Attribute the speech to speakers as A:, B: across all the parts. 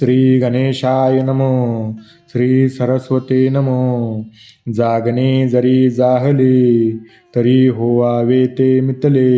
A: श्री गणेशाय नमो. श्री सरस्वती नमो. जागणे जरी जाहले तरी होवावे ते मितले.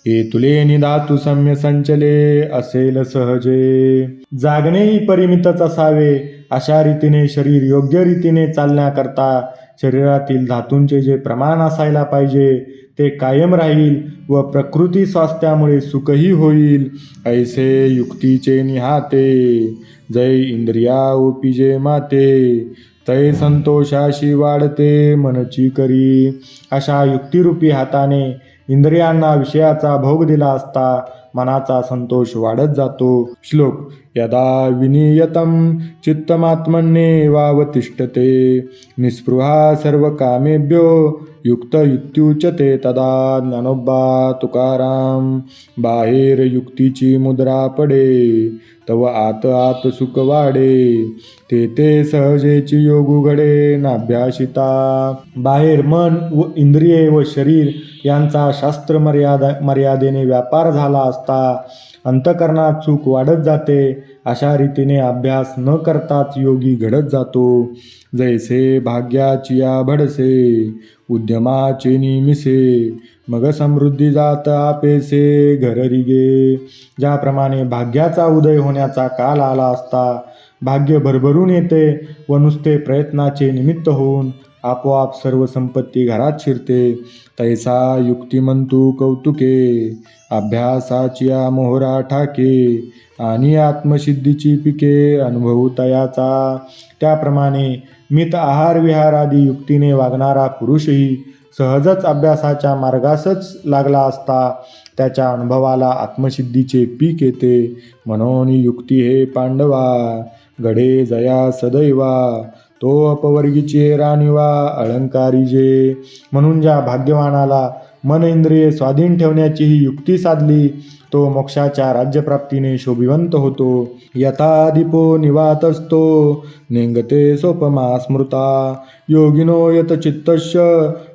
A: हे तुले निधातु सम्य संचले असेल सहजे. जागणेही परिमितच असावे. अशा रीतीने शरीर योग्य रीतीने चालण्याकरता शरीरातील धातूंचे जे प्रमाण असायला पाहिजे ते कायम राहील व प्रकृती स्वास्थ्यामुळे सुखही होईल. ऐसे युक्तीचे निहाते जय इंद्रिया ओपिजे माते. तै संतोषाशी वाढते मनची करी. अशा युक्तिरूपी हाताने इंद्रियांना विषयाचा भोग दिला असता मनाचा संतोष वाढत जातो. श्लोक. यदा विनियतं चित्तमात्मन्येवावतिष्ठते निस्पृहा सर्वकामेभ्यो युक्त इत्युच्यते तदा. ज्ञानोबा तुकाराम. बाहेर युक्तीची मुद्रा पडे तव आत आत सुख वाढे. ते सहजेची योग उघडे नाभ्यासिता. बाहेर मन व इंद्रिये व शरीर यांचा शास्त्र मर्यादेने व्यापार झाला असता अंतकरणात सुख वाढत जाते. अशा रीतीने अभ्यास न करताच योगी घडत जातो. जैसे भाग्याचिया भडसे उद्यमाचे निमिसे मग समृद्धी जात आपेसे घररिगे. ज्याप्रमाणे भाग्याचा उदय होण्याचा काल आला असता भाग्य भरभरून येते व नुसते प्रयत्नाचे निमित्त होऊन आपोआप सर्व संपत्ती घरात शिरते. तैसा युक्तिमंतू कौतुके अभ्यासाचिया मोहरा ठाके आणि आत्मसिद्धीची पिके अनुभवू तयाचा. त्याप्रमाणे मित आहार विहार आदी युक्तीने वागणारा पुरुषही सहजच अभ्यासाच्या मार्गासच लागला असता त्याच्या अनुभवाला आत्मसिद्धीचे पीक येते. म्हणून युक्ती हे पांडवा घडे जया सदैवा. तो अपवर्गीचे राणीवा अलंकारी जे. म्हणून ज्या भाग्यवानाला मन इंद्रिये स्वाधीन ठेवण्याची ही युक्ती साधली तो मोक्षाच्या राज्यप्राप्तीने शोभिवंत होतो. यथा दीपो निवातस्तो नेंगते सोपमा स्मृता योगिनो यत चित्तस्य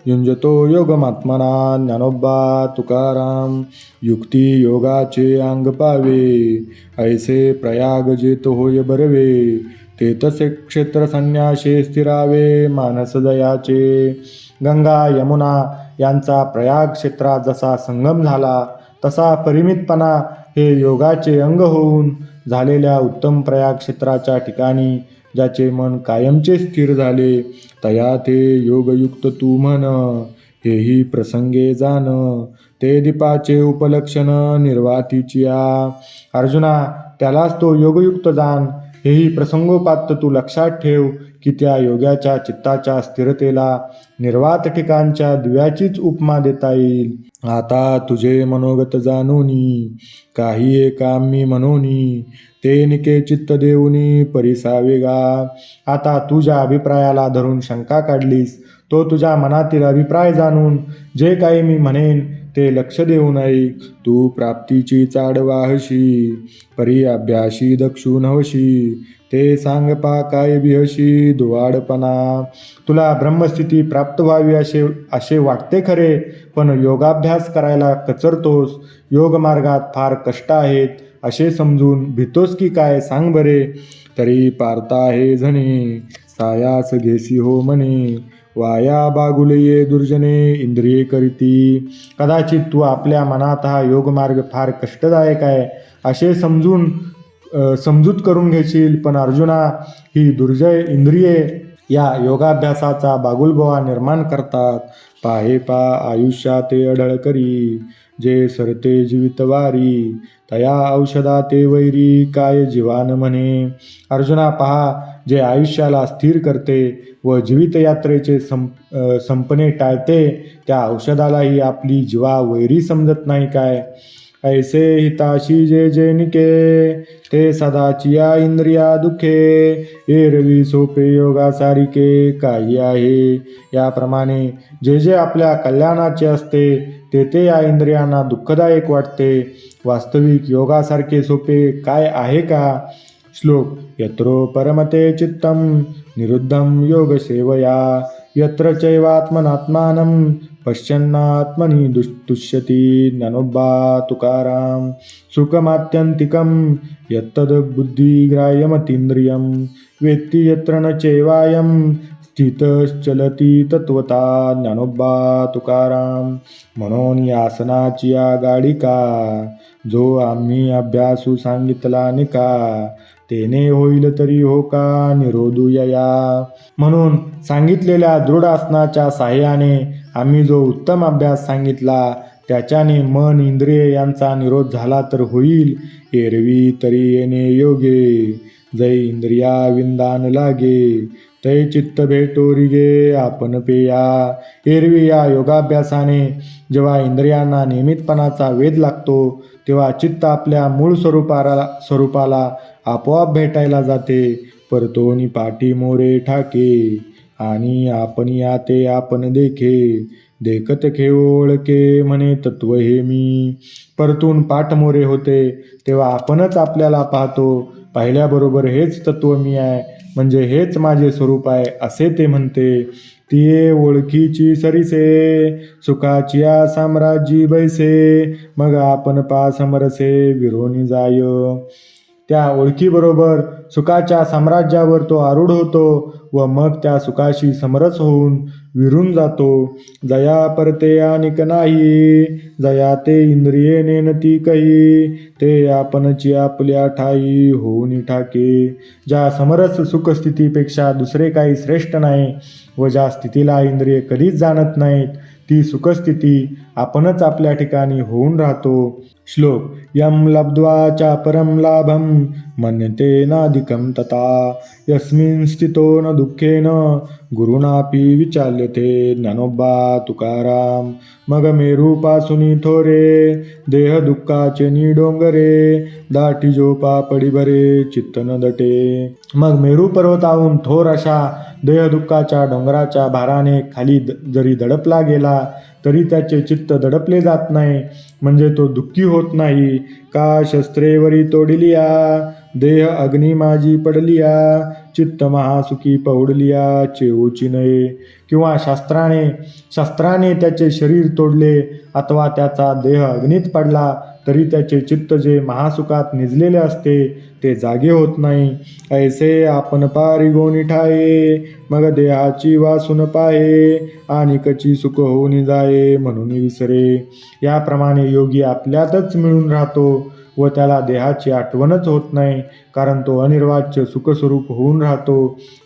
A: युंजतो योगमात्मना. ज्ञानोबा तुकाराम. युक्ती योगाचे अंग पावे ऐसे प्रयाग जेत होय बरवे. ते तसे क्षेत्र संन्यासे स्थिरावे मानस दयाचे. गंगा यमुना यांचा प्रयाग क्षेत्रात जसा संगम झाला तसा परिमितपणा हे योगाचे अंग होऊन झालेल्या उत्तम प्रयाग क्षेत्राच्या ठिकाणी ज्याचे मन कायमचे स्थिर झाले तया ते योगयुक्त तू म्हण. हेही प्रसंगे जाण ते दीपाचे उपलक्षण निर्वातीचिया. अर्जुना त्यालाच तो योगयुक्त जाण. हेही प्रसंगोपात तू लक्षात ठेव की त्या योग्याच्या चित्ताच्या स्थिरतेला निर्वात ठिकाणच्या दिव्याचीच उपमा देता येईल. आता तुझे मनोगत जाणोनी काही एकाम्मी मनोनी ते निके चित्त देऊनी परिसावेगा. आता तुझ्या अभिप्रायाला धरून शंका काढलीस तो तुझ्या मनातील अभिप्राय जाणून जे काही मी म्हणेन ते लक्ष देऊ नये. तू प्राप्तीची चाड वाहशी परी अभ्याशी दक्षू नवशी. ते सांग पा काय बिहशी दुवाडपणा. तुला ब्रह्मस्थिती प्राप्त व्हावी असे वाटते खरे पण योगाभ्यास करायला कचरतोस. योगमार्गात फार कष्ट आहेत असे समजून भीतोस की काय सांग बरे. तरी पारता हे झणे सायास घेसी हो मने. वाया बागुलये दुर्जने इंद्रिये करीती. कदाचित तू आपल्या मनात हा योगमार्ग फार कष्टदायक आहे असे समजूत करून घेशील पण अर्जुना ही दुर्जय इंद्रिये या योगाभ्यासाचा बागुलबोवा निर्माण करतात. पाहे पा आयुष्या ते अढळ करी जे सरते जीवितवारी तया औषधा ते वैरी काय जीवान म्हणे. अर्जुना पहा जे आयुष्याला स्थिर करते व जीवितयात्रेचे संपणे टाळते त्या औषधालाही आपली जीवा वैरी समजत नाही काय. ऐसे हिताशी जे जे निके ते सदाचिया इंद्रिया दुखे. एरवी सोपे योगा सारिके काही आहे. याप्रमाणे जे जे आपल्या कल्याणाचे असते ते या इंद्रियांना दुःखदायक वाटते. वास्तविक योगासारखे सोपे काय आहे का. श्लोक. यत्रो परमते चित्तं निरुद्धं योग सेवया यत्र चैवात्मनात्मानं पश्यन्नात्मनि तुष्यति ज्ञानोबा तुकाराम. सुखमात्यन्तिकं यत्तद् बुद्धिग्राह्यमतीन्द्रियं वेत्ति यत्र न चैवायं स्थितश्चलति तत्वता ज्ञानोबा तुकाराम. म्हणून या आसनाची आगाडी का जो आम्ही अभ्यासू सांगितला निका तेने होईल तरी हो का निरोधूया. म्हणून सांगितलेल्या दृढ आसनाच्या साह्याने आम्ही जो उत्तम अभ्यास सांगितला त्याच्याने मन इंद्रिय यांचा निरोध झाला तर होईल. एरवी तरी येणे योगे जै इंद्रिया विंदान लागे तै चित्त भेटोरी गे आपण पेया. एरवी या योगाभ्यासाने जेव्हा इंद्रियांना नियमितपणाचा वेध लागतो तेव्हा चित्त आपल्या मूळ स्वरूपाला आपोआप भेटायला जाते. परतोनी पाठी मोरे ठाके आणि आपण या ते आपण देखे देखत खेळ ओळखे म्हणे तत्व हे मी. परतून पाठमोरे होते तेव्हा आपणच आपल्याला पाहतो. पाहिल्याबरोबर हेच तत्व मी आहे म्हणजे हेच माझे स्वरूप आहे असे ते म्हणते. तिये ओळखीची सरीसे सुखाची साम्राज्यी बैसे मग आपण पा समरसे विरोनी जाय. त्या ओळखीबरोबर सुखाच्या साम्राज्यावर तो आरूढ होतो व मग त्या सुखाशी समरस होऊन विरून जातो. जया परते अनिक नाही जया ते इंद्रिये नेनती कही ते आपणची आपल्या ठाई होऊन ठाके. ज्या समरस सुखस्थितीपेक्षा दुसरे काही श्रेष्ठ नाही व ज्या स्थितीला इंद्रिये कधीच जाणत नाहीत ती सुखस्थिती आपणच आपल्या ठिकाणी होऊन राहतो. श्लोक. यम लब्ध्वा च परम लाभम मन्यते नाधिकं तथा यस्मिन् स्थितो न दुःखेन गुरुनापि विचाल्यते ज्ञानोबा तुकाराम. मग मेरूपासुनी थोरे देह दुःखाचे नि डोंगरे दाटी जोपा पडी भरे चित्त न दटे. मग मेरू पर्वताहून थोर अशा देह दुःखाच्या डोंगराच्या भाराने खाली जरी दडपला गेला तरी त्याचे चित्त दडपले जात नाही म्हणजे तो दुःखी होत नाही. का शस्त्रेवरी तोडिलिया देह अग्नी माझी पडलिया चित्त महासुखी पौडलिया चेऊची नये. किंवा शस्त्राने त्याचे शरीर तोडले अथवा त्याचा देह अग्नीत पडला तरी त्याचे चित्त जे महासुखात निजलेले असते ते जागे होत नाही. ऐसे आपण पारी गोनी ठाये मग देहाची वासून पाहे आणि कची सुख होऊन जाये म्हणून विसरे. याप्रमाणे योगी आपल्यातच मिळून राहतो व त्याला देहाची आठवणच होत नाही कारण तो अनिर्वाच्य सुखस्वरूप होऊन राहतो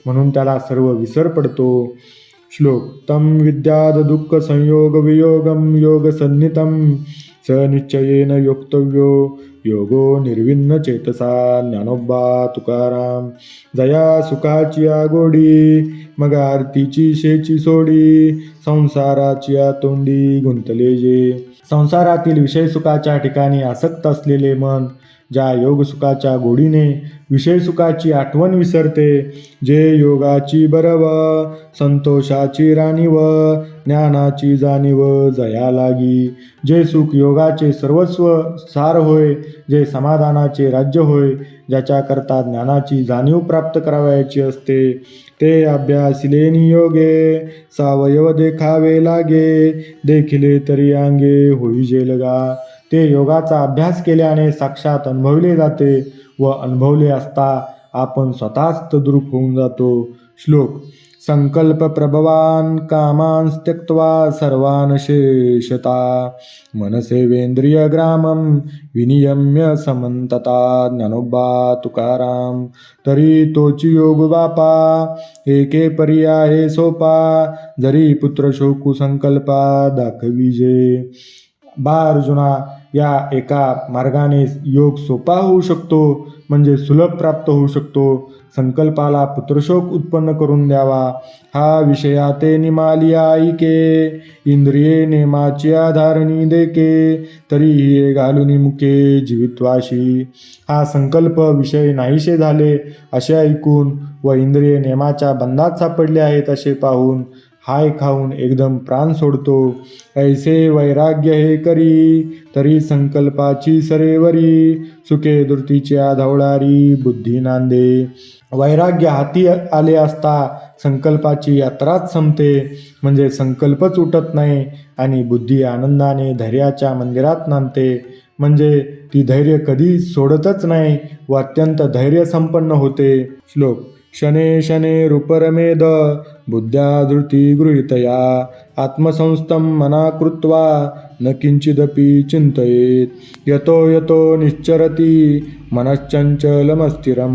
A: म्हणून त्याला सर्व विसर पडतो. श्लोक. तम विद्याद दुःख संयोग वियोगम योग सन्नितम स निश्चयेन योक्तव्यो योगो निर्विन्न चेतसा ज्ञानोबा तुकाराम. जया सुखाची आगोडी मग आरतीची शेची सोडी संसाराची तोंडी गुंतले जे. संसारातील विषय सुखाच्या ठिकाणी आसक्त असलेले मन ज्या योग सुखाच्या गोडीने विषय सुखाची आठवण विसरते जे योगाची बरव संतोषाची राणीव ज्ञानाची जाणीव जया लागी. जे सुख योगाचे सर्वस्व सार होय जे समाधानाचे राज्य होय ज्याच्याकरता ज्ञानाची जाणीव प्राप्त करावयाची असते ते अभ्यासिले नियोगे सावयव देखावे लागे देखिले तरी अंगे होई जेलगा. ते योगाचा अभ्यास केल्याने साक्षात अनुभवले जाते व अनुभवले असता आपण स्वतःच तद्रूप होऊन जातो. श्लोक. संकल्प प्रभवान कामान् त्यक्त्वा सर्वान् शेषता मनसेवेंद्रिय ग्रामं विनियम्य समंतता ज्ञानोबा तुकाराम. तरी तोची योग बापा एके पर्याये सोपा जरी पुत्र शोकू संकल्पा दाखविजे. बा अर्जुना, या एका मार्गाने योग सोपा होऊ शकतो म्हणजे सुलभ प्राप्त होऊ शकतो. संकल्पाला पुत्रशोक उत्पन्न करून द्यावा हा विषयाते निमालिया ऐके इंद्रिये नेमाची आधारणी देके तरी हे घालून मुखे जीवित्वाशी. हा संकल्प विषय नाहीसे झाले असे ऐकून व इंद्रिये नेमाच्या बंधात सापडले आहेत असे पाहून हाय खाऊन एकदम प्राण सोडतो. ऐसे वैराग्य हे करी तरी संकल्पाची सरेवरी सुखे धृतीच्या धवळारी बुद्धी नांदे. वैराग्य हाती आले असता संकल्पाची यात्राच संपते, म्हणजे संकल्पच उठत नाही आणि बुद्धी आनंदाने धैर्याच्या मंदिरात नांदते, म्हणजे ती धैर्य कधी सोडतच नाही व अत्यंत धैर्य संपन्न होते. श्लोक. शने शने रूपरमेद बुद्ध्या धृती गृहीतया आत्मसंस्थं मना कृत्वा न किंचिदपि चिंतयेत यतो यतो निश्चरति मनश्चंचलमस्थिरं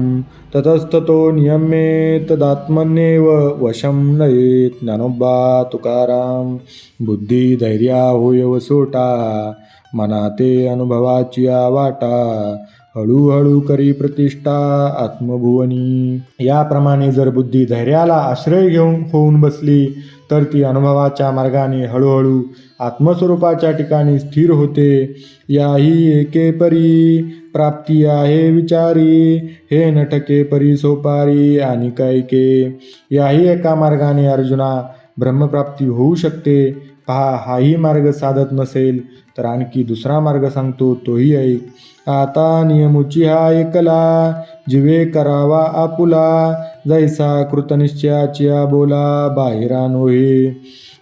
A: ततस्ततो नियम्येतदात्मन्येव वशं नयेत. ज्ञानोबा तुकाराम. बुद्धी धैर्या होय वसोटा मना ते अनुभवाची वाटा हळूहळू करी प्रतिष्ठा आत्मभुवनी. याप्रमाणे जर बुद्धी धैर्याला आश्रय घेऊन होऊन बसली तर ती अनुभवाच्या मार्गाने हळूहळू आत्मस्वरूपाच्या ठिकाणी स्थिर होते. याही एके परी प्राप्ती आहे विचारी हे नटके परी सोपारी आणि कैके. याही एका मार्गाने अर्जुना ब्रह्मप्राप्ती होऊ शकते. पहा, हाही मार्ग साधत नसेल तर आणखी दुसरा मार्ग सांगतो, तोही ऐक. आता नियमुची हा एकला जिवे करावा आपुला जैसा कृतनिश्चयाचिया बोला बाहेरा नोहे.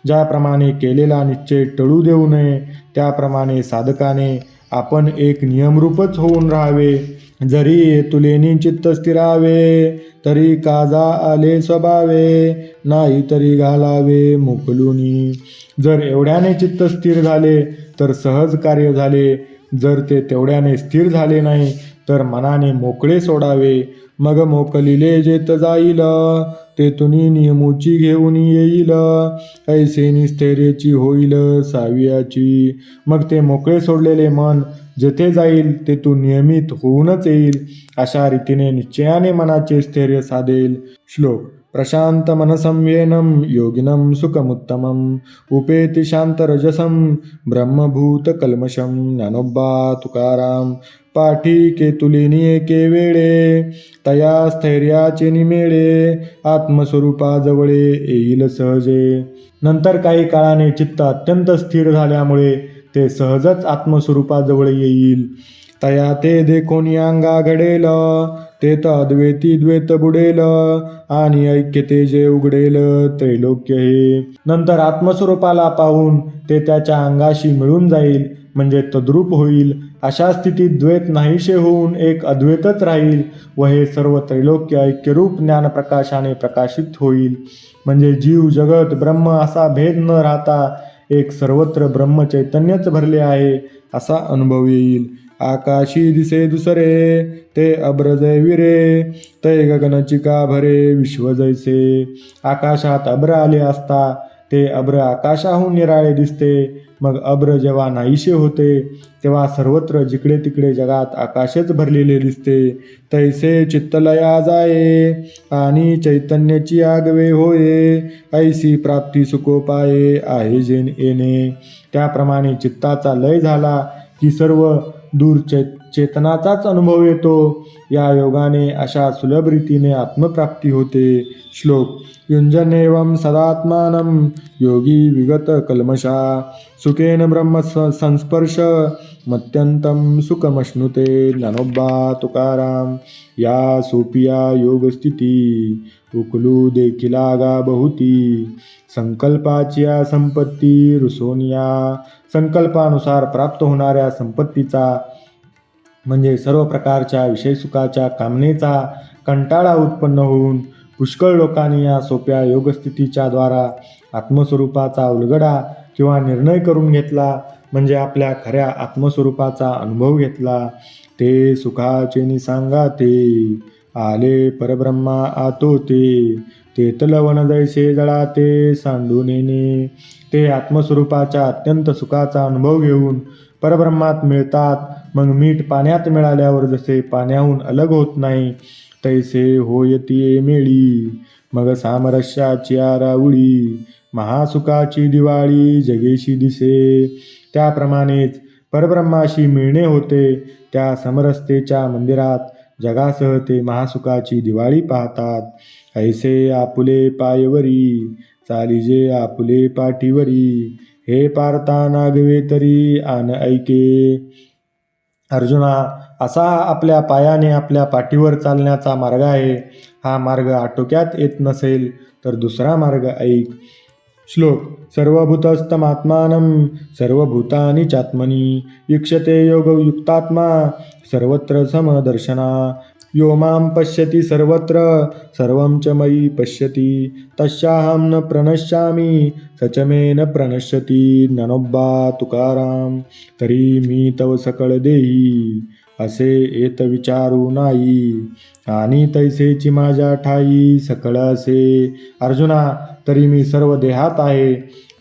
A: ज्याप्रमाणे केलेला निश्चय टळू देऊ नये त्याप्रमाणे साधकाने आपण एक नियमरूपच होऊन राहावे. जरी तुलेनी चित्त स्थिरावे तरी काजा आले स्वभावे नाही तरी घालावे मोकलुनी. जर एवढ्याने चित्त स्थिर झाले तर सहज कार्य झाले. जर ते तेवढ्याने स्थिर झाले नाही तर मनाने मोकळे सोडावे. मग मोकलिले जेत जाईल तेथुनी नियमूची घेऊन येईल ऐसे निस्थैर्याची होईल सावियाची. मग ते मोकळे सोडलेले मन जेथे जाईल तेथून नियमित होऊनच येईल. अशा रीतीने निश्चयाने मनाचे स्थैर्य साधेल. श्लोक. प्रशांत मनसंयेनं योगिनं सुखमुत्तमं उपेति शांतरजसं ब्रह्मभूत कल्मषं. ज्ञानोबा तुकाराम. पाठी केतुलिनी एके वेळे तया स्थैर्याचे निमेळे आत्मस्वरूपाजवळे येईल सहजे. नंतर काही काळाने चित्त अत्यंत स्थिर झाल्यामुळे ते सहजच आत्मस्वरूपाजवळ येईल. तया ते देखोनी अंगा घडेल तेथ अद्वैती द्वैत बुडेल आणि ऐक्य ते जे उघडेल त्रैलोक्य हे. नंतर आत्मस्वरूपाला पाहून ते त्याच्या अंगाशी मिळून जाईल, म्हणजे तद्रूप होईल. अशा स्थितीत द्वैत नाहीशे होऊन एक अद्वैतच राहील व हे सर्व त्रैलोक्य ऐक्यरूप ज्ञानप्रकाशाने प्रकाशित होईल. म्हणजे जीव जगत ब्रह्म असा भेद न राहता एक सर्वत्र ब्रह्म चैतन्यच भरले आहे असा अनुभव येईल. आकाशी दिसे दुसरे ते अब्र जयविरे तै गगनचिका भरे विश्व जैसे. आकाशात अब्र आले असता ते अब्र आकाशाहून निराळे दिसते. मग अब्र जेव्हा नाहीशे होते तेव्हा सर्वत्र जिकडे तिकडे जगात आकाशच भरलेले दिसते. तैसे चित्तलया जाये आणि चैतन्याची आगवे होये ऐसी प्राप्ती सुखोपाये आहे जेन येणे. त्याप्रमाणे चित्ताचा लय झाला की सर्व दूर चेतनाचाच अनुभव येतो. या योगाने अशा सुलभ रीतीने आत्मप्राप्ती होते. श्लोक. युंजनेवं सदात्मानं योगी विगत कल्मषा सुखेन ब्रह्म संस्पर्श मत्यंतं सुखमश्नुते. ज्ञानोबा तुकाराम. या सोपिया योगस्थिती उकलू देखिला गा बहुती संकल्पाची संपत्ती रुसोनिया. संकल्पानुसार प्राप्त होणाऱ्या संपत्तीचा म्हणजे सर्व प्रकारच्या विषयसुखाच्या कामनेचा कंटाळा उत्पन्न होऊन पुष्कळ लोकांनी या सोप्या योगस्थितीच्या द्वारा आत्मस्वरूपाचा उलगडा किंवा निर्णय करून घेतला, म्हणजे आपल्या खऱ्या आत्मस्वरूपाचा अनुभव घेतला. ते सुखाचे निसांगाते आले परब्रह्मा आतोते तेतलवन जैसे जळाते सांडून येणे. ते आत्मस्वरूपाच्या अत्यंत सुखाचा अनुभव घेऊन परब्रह्मात मिळतात. मग मीठ पाण्यात मिळाल्यावर जसे पाण्याहून अलग होत नाही तैसे होयती मेळी. मग सामरस्याची आरावळी महासुखाची दिवाळी जगेशी दिसे. त्याप्रमाणेच परब्रह्माशी मिळणे होते. त्या समरसतेच्या मंदिरात जगासह ते महासुखाची दिवाळी पाहतात. ऐसे आपुले पायवरी चालिजे आपुले पाठीवरी हे पारता नागवे तरी आन ऐके. अर्जुना, असा आपल्या पायाने आपल्या पाठीवर चालण्याचा मार्ग आहे. हा मार्ग आटोक्यात येत नसेल तर दुसरा मार्ग ऐक. श्लोक. सर्वभूतस्थमात्मानं सर्वभूतानि चात्मनि ईक्षते योगयुक्तात्मा सर्वत्र समदर्शना. यो मां पश्यति सर्वत्र सर्वं च मयि पश्यति तस्याहं न प्रणश्यामि स च मे न प्रणश्यति. ज्ञानोबा तुकाराम. तरी मी तव सकळ देई असे येत विचारू नाही आणि तैसेची माझ्या ठाई सकळ असे. अर्जुना, तरी मी सर्व देहात आहे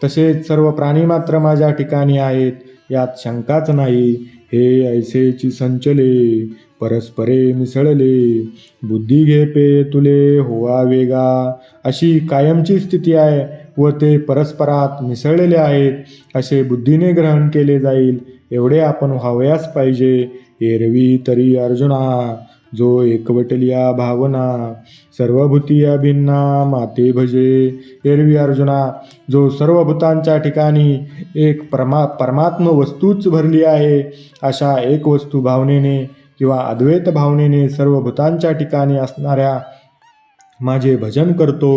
A: तसेच सर्व प्राणी मात्र माझ्या ठिकाणी आहेत यात शंकाच नाही. हे ऐसेची संचले परस्परे मिसळले बुद्धी घे पे तुले होवा वेगा. अशी कायमची स्थिती आहे व ते परस्परात मिसळलेले आहेत असे बुद्धीने ग्रहण केले जाईल एवढे आपण व्हावयास पाहिजे. एरवी तरी अर्जुना, जो एकवटलिया भावना सर्वभूती अभिन्ना माते भजे. एरवी अर्जुना, जो सर्व भूतांच्या ठिकाणी एक परमात्म वस्तूच भरली आहे अशा एक वस्तू भावनेने किंवा अद्वैत भावनेने सर्व भूतांच्या ठिकाणी असणाऱ्या माझे भजन करतो.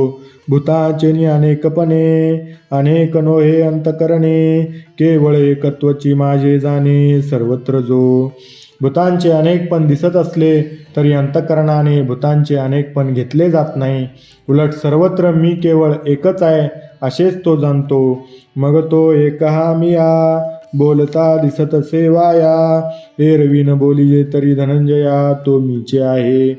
A: भूताचेनी अनेकपणे अनेक नोहे अंतकरणे केवळ एकत्वची माझे जाणे सर्वत्र जो. भूतांचे अनेकपण दिसत असले तरी अंतकरणाने भूतांचे अनेकपण घेतले जात नाही. उलट सर्वत्र मी केवळ एकच आहे असेच तो जाणतो. मग तो एकहा मिया बोलता दिसत सेवाया एरवी न बोलिये तरी धनंजया तो मीचे आहे.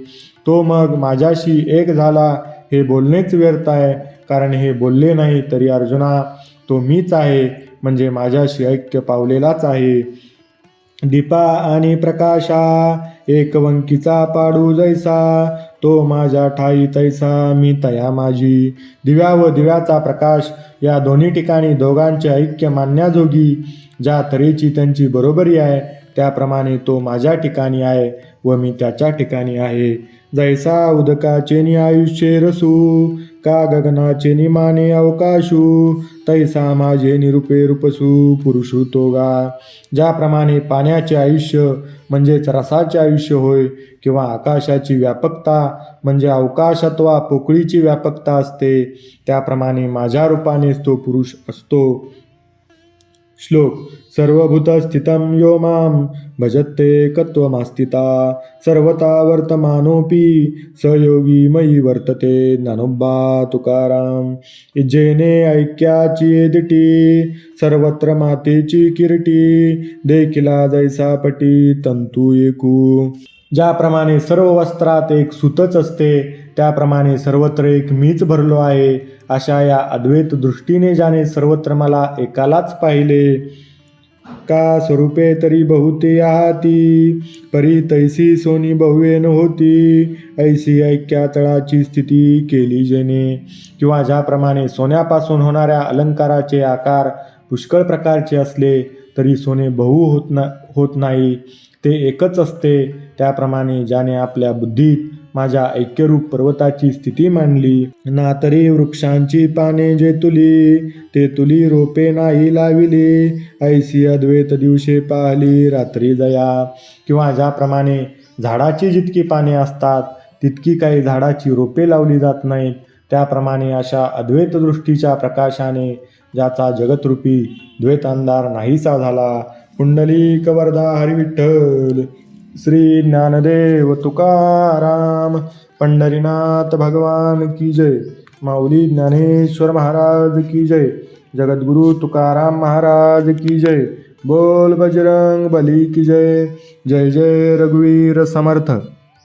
A: तो मग माझ्याशी एक झाला हे बोलणेच व्यर्थ आहे, कारण हे बोलले नाही तरी अर्जुना तो मीच आहे म्हणजे माझ्याशी ऐक्य पावलेलाच आहे. दीपा आणि प्रकाशा एकवंकीचा पाडू जैसा तो माझ्या ठाई तैसा मी तया माझी. दिव्या व दिव्याचा प्रकाश या दोन्ही ठिकाणी दोघांचे ऐक्य मानण्याजोगी ज्या तऱ्हेची त्यांची बरोबरी आहे त्याप्रमाणे तो माझ्या ठिकाणी आहे व मी त्याच्या ठिकाणी आहे. जैसा उदकाचे आयुष्य रसू का गगनाचे निमाने अवकाशू तैसा माझे निरूपे रूपसू पुरुषू तोगा. ज्याप्रमाणे पाण्याचे आयुष्य म्हणजेच रसाचे आयुष्य होय किंवा आकाशाची व्यापकता म्हणजे अवकाशातवा पोकळीची व्यापकता असते त्याप्रमाणे माझ्या रूपानेच तो पुरुष असतो. श्लोक. सर्वभूतस्थितं यो मां भजत्येकत्वमास्थिता सर्वथा वर्तमानोऽपि स योगी मयि वर्तते. ज्ञानोबा तुकाराम. इज्जेने ऐक्याची दिटी सर्वत्र मातेची किरीटी देखिला जैसा पटी तंतू एकू. ज्याप्रमाणे सर्व वस्त्रात एक सूतच असते त्याप्रमाणे सर्वत्र एक मीच भरलो आहे अशा या अद्वैत दृष्टीने ज्याने सर्वत्र मला एकालाच पाहिले. का स्वरूपे तरी बहुते आहाती परी तैसी सोनी बहुवेन होती ऐसी ऐक्या तळाची स्थिती केली जेने. किंवा ज्याप्रमाणे सोन्यापासून होणाऱ्या अलंकाराचे आकार पुष्कळ प्रकारचे असले तरी सोने बहु होत नाही ते एकच असते त्याप्रमाणे ज्याने आपल्या बुद्धीत माझ्या ऐक्यरूप पर्वताची स्थिती मांडली. ना तरी वृक्षांची पाने जे तुली ते तुली रोपे नाही लाविली ऐसी अद्वैत दिवशे पाहली रात्री जया. किंवा ज्याप्रमाणे झाडाची जितकी पाने असतात तितकी काही झाडाची रोपे लावली जात नाहीत त्याप्रमाणे अशा अद्वैत दृष्टीच्या प्रकाशाने ज्याचा जगतरूपी द्वैतांधार नाहीसा झाला. पुंडलिक वरदा हरी विठ्ठल. श्री ज्ञानदेव तुकाराम. पंढरीनाथ भगवान की जय. माऊली ज्ञानेश्वर महाराज की जय. जगद्गुरु तुकाराम महाराज की जय. बोल बजरंग बली की जय. जय जय रघुवीर समर्थ.